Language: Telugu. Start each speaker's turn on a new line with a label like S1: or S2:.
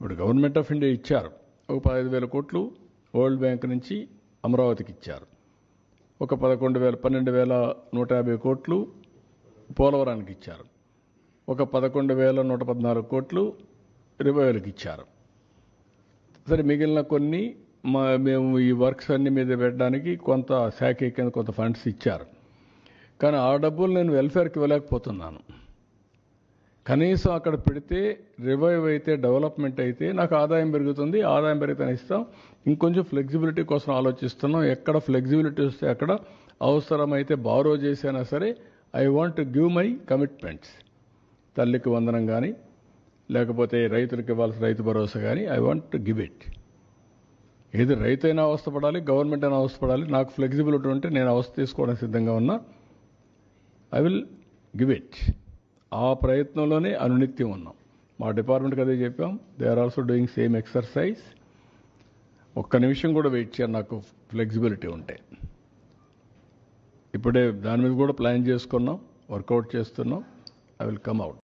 S1: ఇప్పుడు గవర్నమెంట్ ఆఫ్ ఇండియా ఇచ్చారు ఒక 15,000 కోట్లు వరల్డ్ బ్యాంక్ నుంచి అమరావతికి ఇచ్చారు. ఒక 12,150 కోట్లు పోలవరానికి ఇచ్చారు. ఒక 11,114 కోట్లు రివైవల్కి ఇచ్చారు. సరే, మిగిలిన కొన్ని మేము ఈ వర్క్స్ అన్ని మీద పెట్టడానికి కొంత శాఖ కింద కొంత ఫండ్స్ ఇచ్చారు. కానీ ఆ డబ్బులు నేను వెల్ఫేర్కి ఇవ్వలేకపోతున్నాను. కనీసం అక్కడ పెడితే రివైవ్ అయితే, డెవలప్మెంట్ అయితే నాకు ఆదాయం పెరుగుతుంది. ఆదాయం పెరిగితే ఇస్తాం. ఇంకొంచెం ఫ్లెక్సిబిలిటీ కోసం ఆలోచిస్తున్నాం. ఎక్కడ ఫ్లెక్సిబిలిటీ వస్తే అక్కడ అవసరమైతే బారో చేసైనా సరే I want to give my commitments. తల్లికి వందనం కానీ, లేకపోతే రైతులకు ఇవ్వాల్సిన రైతు భరోసా కానీ I want to give it. ఏది రైతు అయినా అవస్థపడాలి, గవర్నమెంట్ అయినా అవస్థపడాలి. నాకు ఫ్లెక్సిబిలిటీ ఉంటే నేను అవస్థ తీసుకోవడానికి సిద్ధంగా ఉన్నా. I will give it. ఆ ప్రయత్నంలోనే అనునిత్యం ఉన్నాం. మా డిపార్ట్మెంట్కి అదే చెప్పాం. They are also doing same exercise. ఒక్క నిమిషం కూడా వెయిట్ చేయాలి నాకు ఫ్లెక్సిబిలిటీ ఉంటే. ఇప్పుడే దాని మీద కూడా ప్లాన్ చేసుకున్నాం, వర్కౌట్ చేస్తున్నాం. I will come out.